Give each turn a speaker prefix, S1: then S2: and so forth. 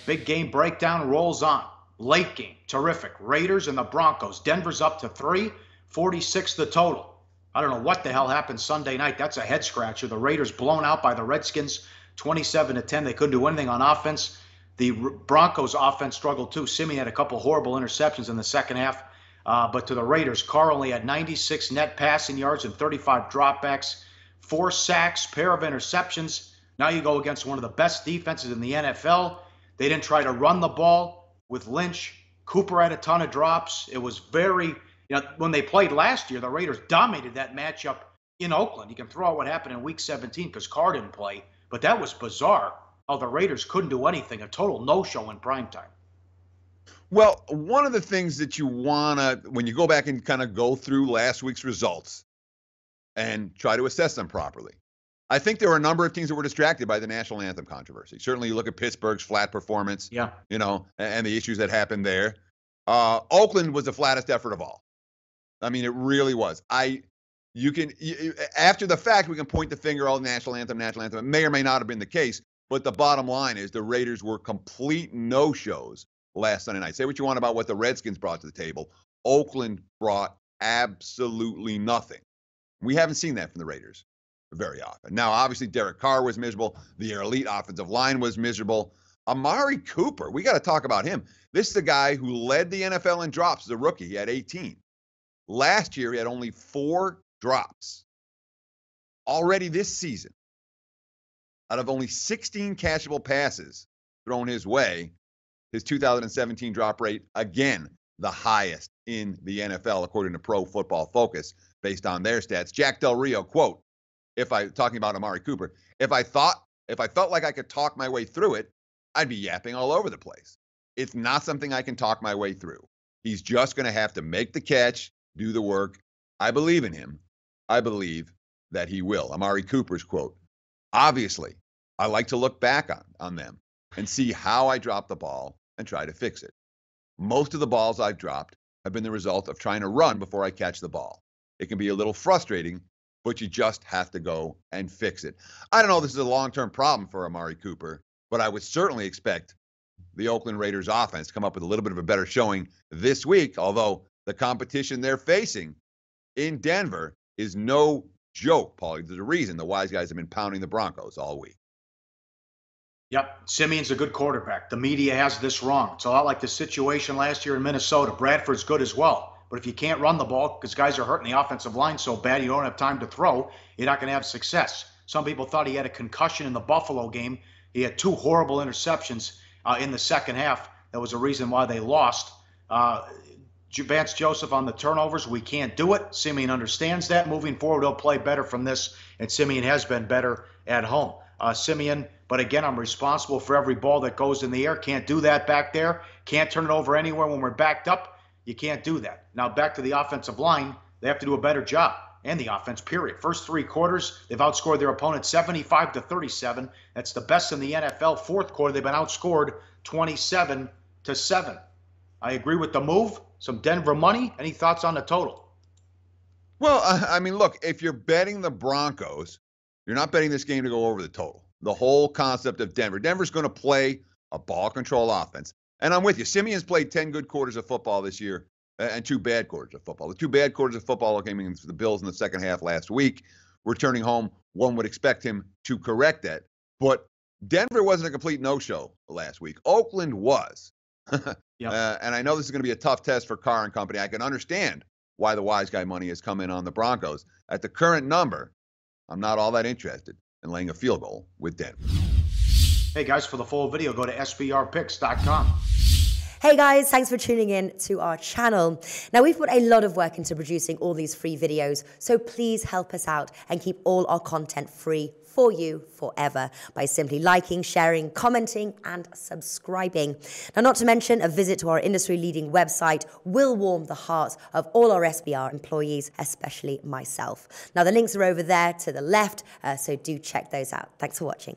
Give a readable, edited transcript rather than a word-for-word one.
S1: Big game breakdown rolls on. Late game, terrific. Raiders and the Broncos. Denver's up to 3, 46 the total. I don't know what the hell happened Sunday night. That's a head scratcher. The Raiders blown out by the Redskins 27-10. They couldn't do anything on offense. The Broncos offense struggled too. Siemian had a couple horrible interceptions in the second half. But to the Raiders, Carr only had 96 net passing yards and 35 dropbacks, 4 sacks, pair of interceptions. Now you go against one of the best defenses in the NFL. They didn't try to run the ball with Lynch. Cooper had a ton of drops. It was very, when they played last year, the Raiders dominated that matchup in Oakland. You can throw out what happened in Week 17 because Carr didn't play. But that was bizarre how the Raiders couldn't do anything, a total no-show in primetime.
S2: Well, one of the things that you want to, when you go back and kind of go through last week's results and try to assess them properly, I think there were a number of teams that were distracted by the national anthem controversy. Certainly you look at Pittsburgh's flat performance, and the issues that happened there. Oakland was the flattest effort of all. I mean, it really was. After the fact, we can point the finger, national anthem. It may or may not have been the case, but the bottom line is the Raiders were complete no-shows last Sunday night. Say what you want about what the Redskins brought to the table. Oakland brought absolutely nothing. We haven't seen that from the Raiders very often. Now, obviously, Derek Carr was miserable. The elite offensive line was miserable. Amari Cooper, we got to talk about him. This is the guy who led the NFL in drops as a rookie. He had 18. Last year, he had only 4 drops. Already this season, out of only 16 catchable passes thrown his way, his 2017 drop rate, again, the highest in the NFL, according to Pro Football Focus, based on their stats. Jack Del Rio, quote, talking about Amari Cooper, if I felt like I could talk my way through it, I'd be yapping all over the place. It's not something I can talk my way through. He's just going to have to make the catch, do the work. I believe in him. I believe that he will. Amari Cooper's quote, obviously, I like to look back on them and see how I dropped the ball and try to fix it. Most of the balls I've dropped have been the result of trying to run before I catch the ball. It can be a little frustrating, but you just have to go and fix it. I don't know if this is a long-term problem for Amari Cooper, but I would certainly expect the Oakland Raiders offense to come up with a little bit of a better showing this week, although the competition they're facing in Denver is no joke, Paulie. There's a reason the wise guys have been pounding the Broncos all week.
S1: Yep, Siemian's a good quarterback. The media has this wrong. It's a lot like the situation last year in Minnesota. Bradford's good as well. But if you can't run the ball because guys are hurting the offensive line so bad you don't have time to throw, you're not going to have success. Some people thought he had a concussion in the Buffalo game. He had 2 horrible interceptions in the second half. That was a reason why they lost. Vance Joseph on the turnovers, we can't do it. Siemian understands that. Moving forward, he'll play better from this, and Siemian has been better at home. Siemian, but again, I'm responsible for every ball that goes in the air. Can't do that back there. Can't turn it over anywhere when we're backed up. You can't do that. Now back to the offensive line. They have to do a better job, and the offense, period. First 3 quarters, they've outscored their opponent 75-37. That's the best in the NFL. Fourth quarter, they've been outscored 27-7. I agree with the move. Some Denver money. Any thoughts on the total?
S2: Well, I mean, look, if you're betting the Broncos, you're not betting this game to go over the total. The whole concept of Denver's going to play a ball control offense. And I'm with you. Siemian's played 10 good quarters of football this year and 2 bad quarters of football. The 2 bad quarters of football came against the Bills in the second half last week. Returning home, one would expect him to correct that. But Denver wasn't a complete no-show last week. Oakland was.
S1: Yep.
S2: And I know this is going to be a tough test for Carr and company. I can understand why the wise guy money has come in on the Broncos. At the current number, I'm not all that interested in laying a field goal with Denver.
S1: Hey, guys, for the full video, go to sbrpicks.com.
S3: Hey guys, thanks for tuning in to our channel. Now, we've put a lot of work into producing all these free videos, so please help us out and keep all our content free for you forever by simply liking, sharing, commenting, and subscribing. Now, not to mention, a visit to our industry-leading website will warm the hearts of all our SBR employees, especially myself. Now, the links are over there to the left, so do check those out. Thanks for watching.